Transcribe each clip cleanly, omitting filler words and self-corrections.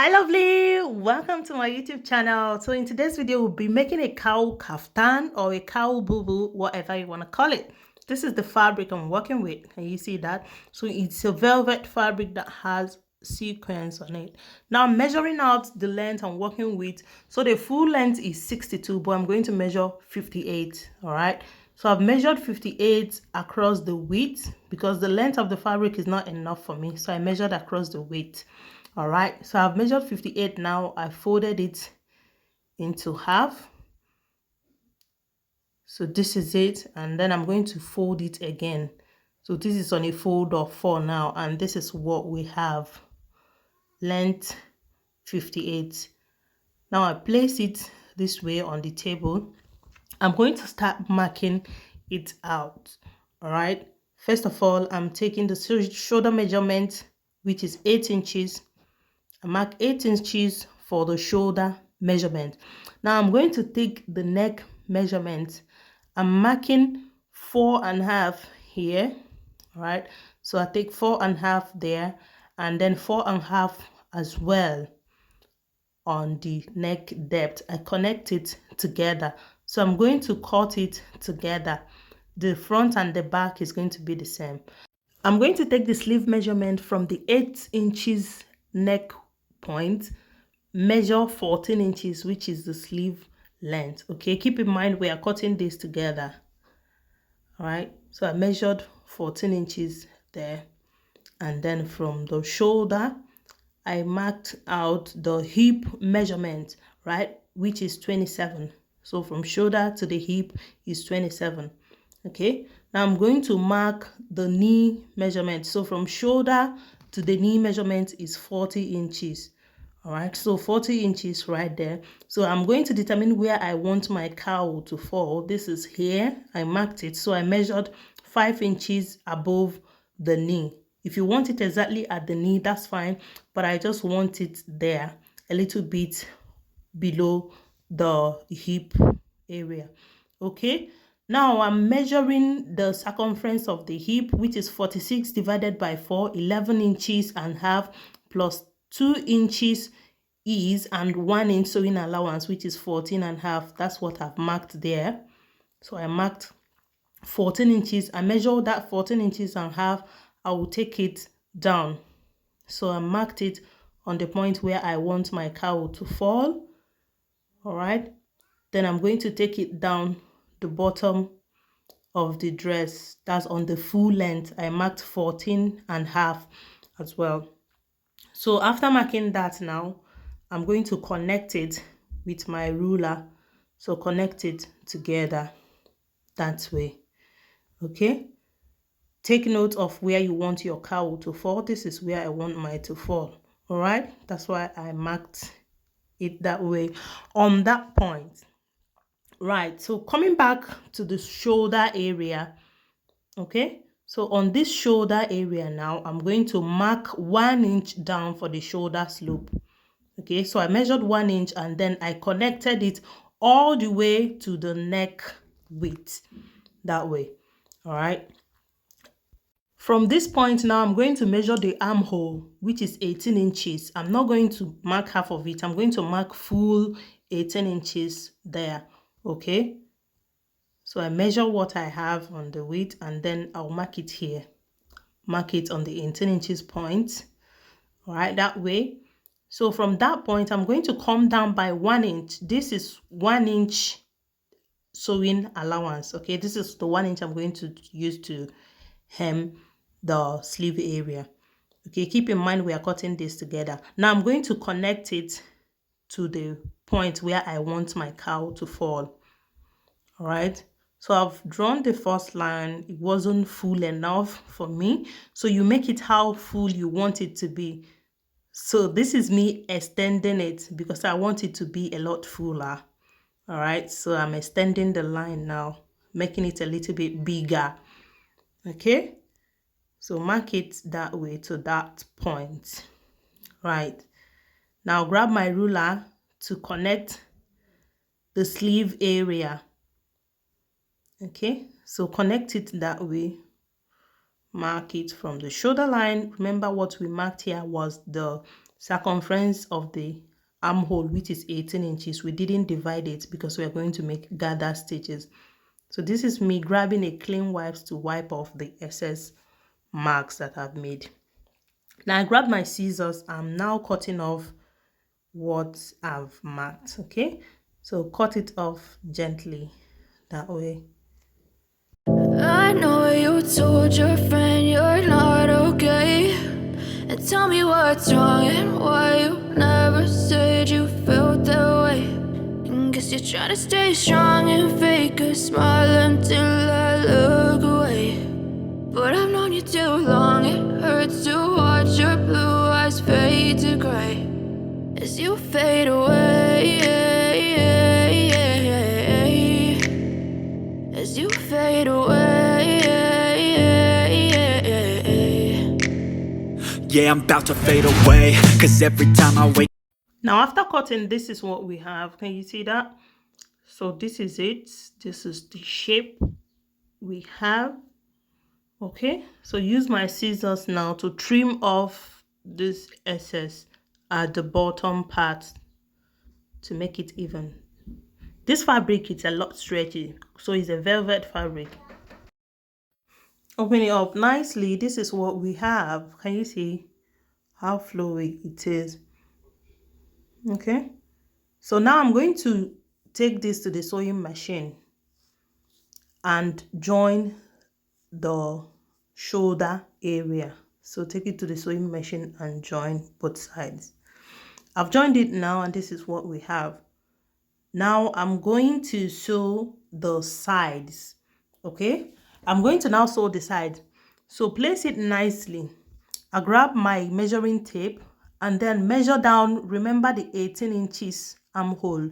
Hi lovely, welcome to my YouTube channel. So in today's video we'll be making a cowl kaftan or a cowl bubu, whatever you want to call it. This is the fabric I'm working with. Can you see that? So it's a velvet fabric that has sequins on it. Now I'm measuring out the length I'm working with. So the full length is 62, but I'm going to measure 58. All right, so I've measured 58 across the width because the length of the fabric is not enough for me, so I measured across the width. All right, so I've measured 58 now. I folded it into half. So this is it, and then I'm going to fold it again. So this is on a fold of 4 now, and this is what we have. Length 58. Now I place it this way on the table. I'm going to start marking it out. All right, first of all, I'm taking the shoulder measurement, which is 8 inches. I mark 8 inches for the shoulder measurement. Now I'm going to take the neck measurement. I'm marking 4.5 here. All right, so I take 4.5 there, and then 4.5 as well on the neck depth. I connect it together, so I'm going to cut it together. The front and the back is going to be the same. I'm going to take the sleeve measurement from the 8 inches neck point, measure 14 inches, which is the sleeve length. Okay, keep in mind we are cutting this together. All right, so I measured 14 inches there, and then from the shoulder I marked out the hip measurement, right, which is 27. So from shoulder to the hip is 27. Okay, now I'm going to mark the knee measurement. So from shoulder to the knee measurement is 40 inches. All right, so 40 inches right there. So I'm going to determine where I want my cowl to fall. This is here. I marked it. So I measured 5 inches above the knee. If you want it exactly at the knee, that's fine, but I just want it there, a little bit below the hip area. Okay, now I'm measuring the circumference of the hip, which is 46 divided by 4, 11 inches and half, plus 2 inches ease and 1 inch sewing allowance, which is 14 and half. That's what I've marked there. So I marked 14 inches. I measured that 14 inches and half. I will take it down. So I marked it on the point where I want my cowl to fall. All right, then I'm going to take it down the bottom of the dress. That's on the full length. I marked 14 and half as well. So after marking that, now I'm going to connect it with my ruler. So connect it together that way. Okay, take note of where you want your cowl to fall. This is where I want mine to fall. All right, that's why I marked it that way on that point. Right, so coming back to the shoulder area. Okay, so on this shoulder area now, I'm going to mark 1 inch down for the shoulder slope. Okay, so I measured 1 inch and then I connected it all the way to the neck width that way. All right, from this point now, I'm going to measure the armhole, which is 18 inches. I'm not going to mark half of it. I'm going to mark full 18 inches there. Okay, so I measure what I have on the width and then I'll mark it here. Mark it on the 18 inches point. All right, that way. So from that point, I'm going to come down by 1 inch. This is 1 inch sewing allowance. Okay, this is the 1 inch I'm going to use to hem the sleeve area. Okay, keep in mind we are cutting this together. Now I'm going to connect it to the point where I want my cowl to fall. All right, so I've drawn the first line. It wasn't full enough for me, so you make it how full you want it to be. So this is me extending it because I want it to be a lot fuller. All right, so I'm extending the line now, making it a little bit bigger. Okay, so mark it that way to that point. Right, now grab my ruler to connect the sleeve area. Okay, so connect it that way. Mark it from the shoulder line. Remember what we marked here was the circumference of the armhole, which is 18 inches. We didn't divide it because we are going to make gather stitches. So this is me grabbing a clean wipes to wipe off the excess marks that I've made. Now I grabbed my scissors. I'm now cutting off what I've marked. Okay, so cut it off gently that way. I know you told your friend you're not okay, and tell me what's wrong and why you never said you felt that way. And guess you're trying to stay strong and fake a smile until I look away. But I've known you too long, it hurts to watch your blue eyes fade to gray as you fade away, as you fade away. Yeah, I'm about to fade away, cause every time I wake. Now after cutting, this is what we have. Can you see that? So this is it. This is the shape we have. Okay, so use my scissors now to trim off this excess at the bottom part to make it even. This fabric is a lot stretchy, so it's a velvet fabric. Open it up nicely. This is what we have. Can you see how flowy it is? Okay, so now I'm going to take this to the sewing machine and join the shoulder area. So take it to the sewing machine and join both sides. I've joined it now, and this is what we have. Now I'm going to sew the sides. Okay, I'm going to now sew the side. So place it nicely. I grab my measuring tape and then measure down. Remember the 18 inches armhole.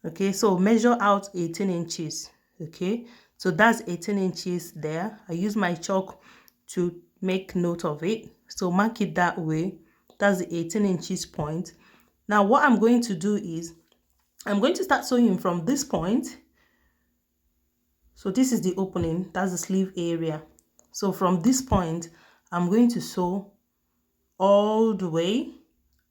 Okay, so measure out 18 inches. Okay, so that's 18 inches there. I use my chalk to make note of it. So mark it that way. That's the 18 inches point. Now what I'm going to do is I'm going to start sewing from this point. So this is the opening, that's the sleeve area. So from this point, I'm going to sew all the way,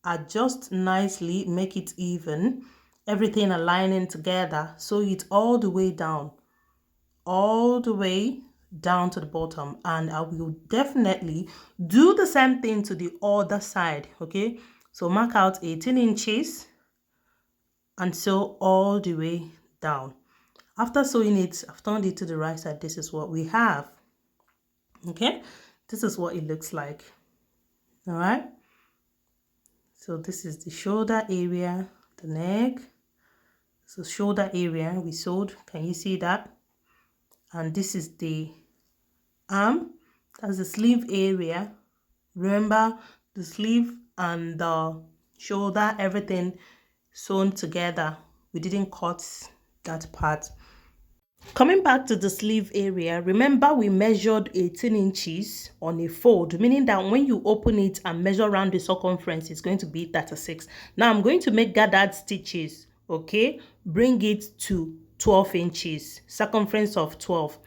adjust nicely, make it even, everything aligning together, sew it all the way down to the bottom. And I will definitely do the same thing to the other side. Okay, so mark out 18 inches and sew all the way down. After sewing it, I've turned it to the right side. This is what we have. Okay, this is what it looks like. All right, so this is the shoulder area, the neck. So shoulder area we sewed, can you see that? And this is the arm, that's the sleeve area. Remember, the sleeve and the shoulder, everything sewn together. We didn't cut that part. Coming back to the sleeve area, remember we measured 18 inches on a fold, meaning that when you open it and measure around the circumference, it's going to be 36. Now I'm going to make gathered stitches. Okay, bring it to 12 inches, circumference of 12.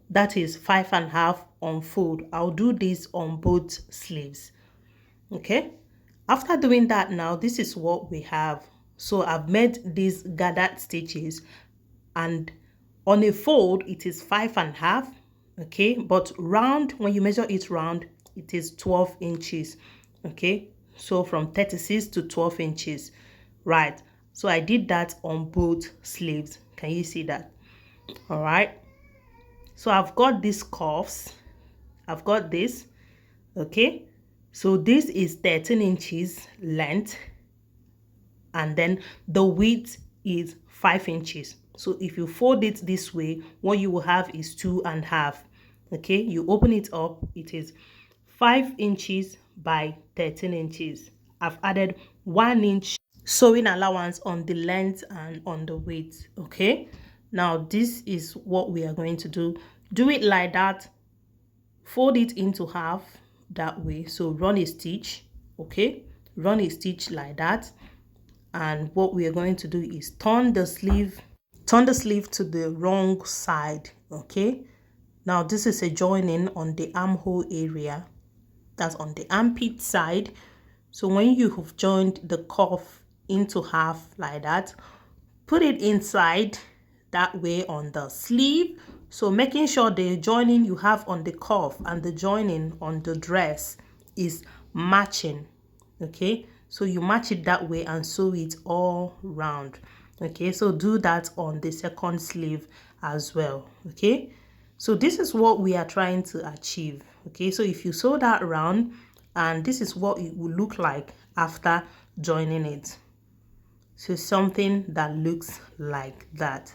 That is 5.5 on fold. I'll do this on both sleeves. Okay, after doing that, now this is what we have. So I've made these gathered stitches, and on a fold it is 5.5. Okay, but round, when you measure it round, it is 12 inches. Okay, so from 36 to 12 inches, right? So I did that on both sleeves. Can you see that? All right, so I've got these cuffs, I've got this. Okay, so this is 13 inches length, and then the width is 5 inches. So if you fold it this way, what you will have is 2.5. Okay, you open it up, it is 5 inches by 13 inches. I've added 1 inch sewing allowance on the length and on the width. Okay, now this is what we are going to do. Do it like that, fold it into half that way. So run a stitch. Okay, run a stitch like that. And what we are going to do is turn the sleeve to the wrong side. Okay, now this is a joining on the armhole area, that's on the armpit side. So when you have joined the cuff into half like that, put it inside that way on the sleeve. So making sure the joining you have on the cuff and the joining on the dress is matching. Okay, so you match it that way and sew it all round. Okay, so do that on the second sleeve as well. Okay, so this is what we are trying to achieve. Okay, so if you sew that round, and this is what it will look like after joining it. So something that looks like that.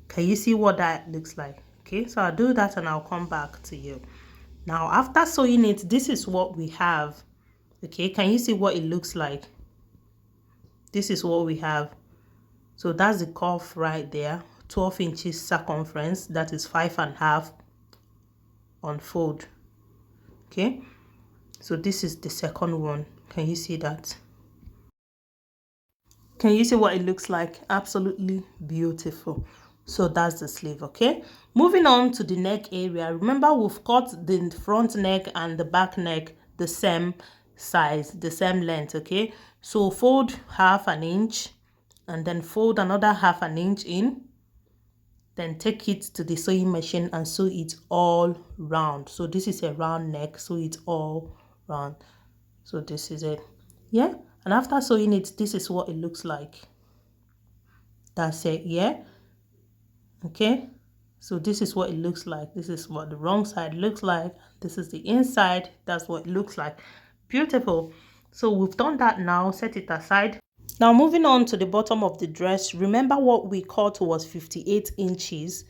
Can you see what that looks like? Okay, so I'll do that and I'll come back to you. Now after sewing it, this is what we have. Okay, can you see what it looks like? This is what we have. So that's the cuff right there, 12 inches circumference, that is 5.5 unfold. Okay, so this is the second one. Can you see that? Can you see what it looks like? Absolutely beautiful. So that's the sleeve. Okay, moving on to the neck area. Remember, we've cut the front neck and the back neck the same size, the same length. Okay, so fold half an inch and then fold another half an inch in, then take it to the sewing machine and sew it all round. So this is a round neck, sew it all round. So this is it. Yeah, and after sewing it, this is what it looks like. That's it. Yeah, okay, so this is what it looks like. This is what the wrong side looks like. This is the inside. That's what it looks like. Beautiful. So we've done that. Now set it aside. Now moving on to the bottom of the dress. Remember what we cut was 58 inches,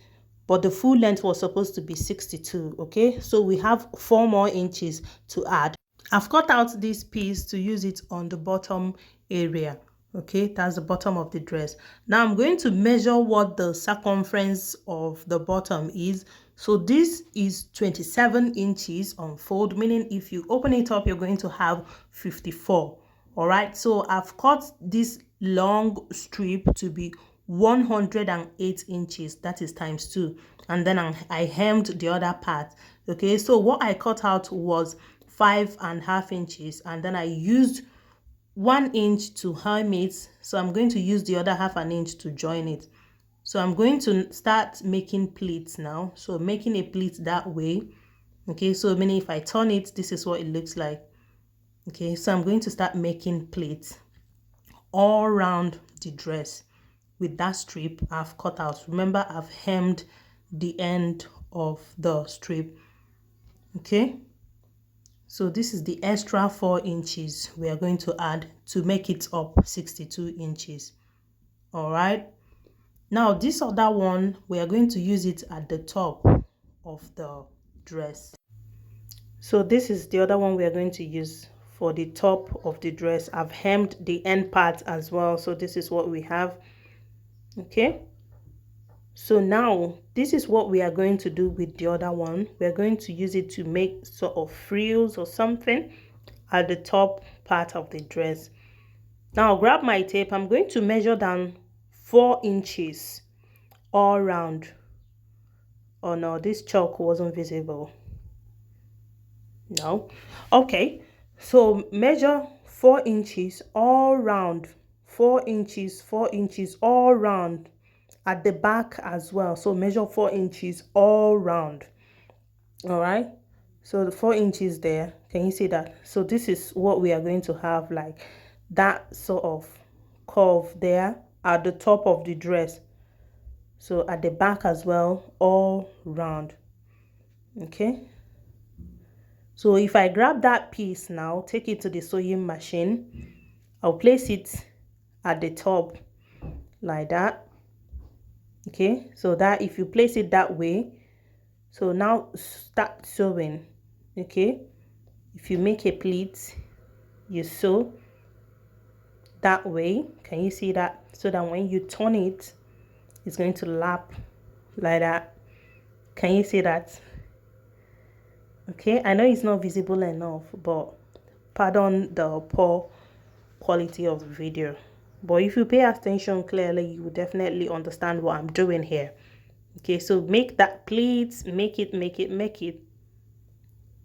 but the full length was supposed to be 62. Okay, so we have 4 more inches to add. I've cut out this piece to use it on the bottom area. Okay, that's the bottom of the dress. Now I'm going to measure what the circumference of the bottom is. So this is 27 inches unfold, meaning if you open it up, you're going to have 54. All right, so I've cut this long strip to be 108 inches, that is times 2, and then I hemmed the other part. Okay, so what I cut out was 5.5 inches, and then I used 1 inch to hem it, so I'm going to use the other half an inch to join it. So I'm going to start making pleats now. So making a pleat that way. Okay, so meaning if I turn it, this is what it looks like. Okay, so I'm going to start making pleats all around the dress with that strip I've cut out. Remember, I've hemmed the end of the strip. Okay, so this is the extra 4 inches we are going to add to make it up 62 inches. All right, now this other one, we are going to use it at the top of the dress. So this is the other one we are going to use for the top of the dress. I've hemmed the end part as well, so this is what we have. Okay, so now this is what we are going to do with the other one. We're going to use it to make sort of frills or something at the top part of the dress. Now I'll grab my tape. I'm going to measure down 4 inches all around. Oh no, this chalk wasn't visible. No. Okay, so measure 4 inches all round, 4 inches, 4 inches all round at the back as well. So measure 4 inches all round. All right, so the 4 inches there, can you see that? So this is what we are going to have, like that sort of curve there at the top of the dress. So at the back as well, all round. Okay, so if I grab that piece now, take it to the sewing machine, I'll place it at the top like that. Okay, so that if you place it that way, so now start sewing. Okay, if you make a pleat, you sew that way. Can you see that? So that when you turn it, it's going to lap like that. Can you see that? Okay, I know it's not visible enough, but pardon the poor quality of the video, but if you pay attention clearly, you will definitely understand what I'm doing here. Okay, so make that pleats, make it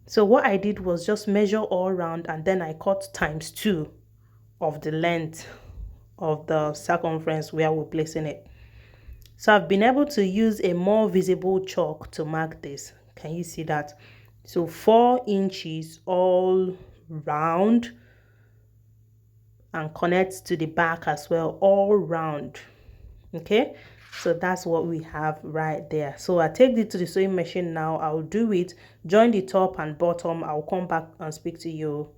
So what I did was just measure all around, and then I cut ×2 of the length of the circumference where we're placing it. So I've been able to use a more visible chalk to mark this. Can you see that? So 4 inches all round, and connects to the back as well, all round. Okay, so that's what we have right there. So I take it to the sewing machine now. I'll do it, join the top and bottom. I'll come back and speak to you.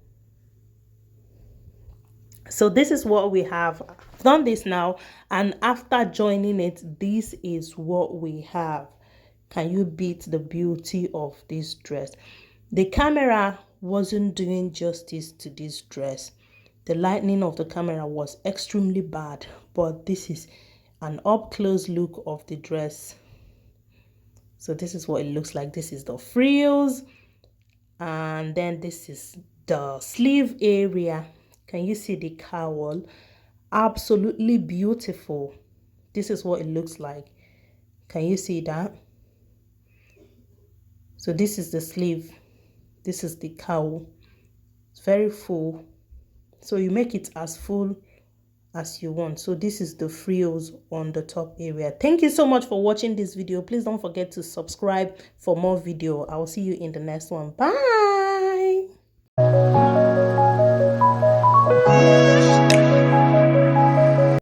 So this is what we have. I've done this now, and after joining it, this is what we have. Can you beat the beauty of this dress? The camera wasn't doing justice to this dress. The lighting of the camera was extremely bad, but this is an up close look of the dress. So this is what it looks like. This is the frills, and then this is the sleeve area. Can you see the cowl? Absolutely beautiful. This is what it looks like. Can you see that? So this is the sleeve. This is the cowl. It's very full. So you make it as full as you want. So this is the frills on the top area. Thank you so much for watching this video. Please don't forget to subscribe for more video. I will see you in the next one. Bye.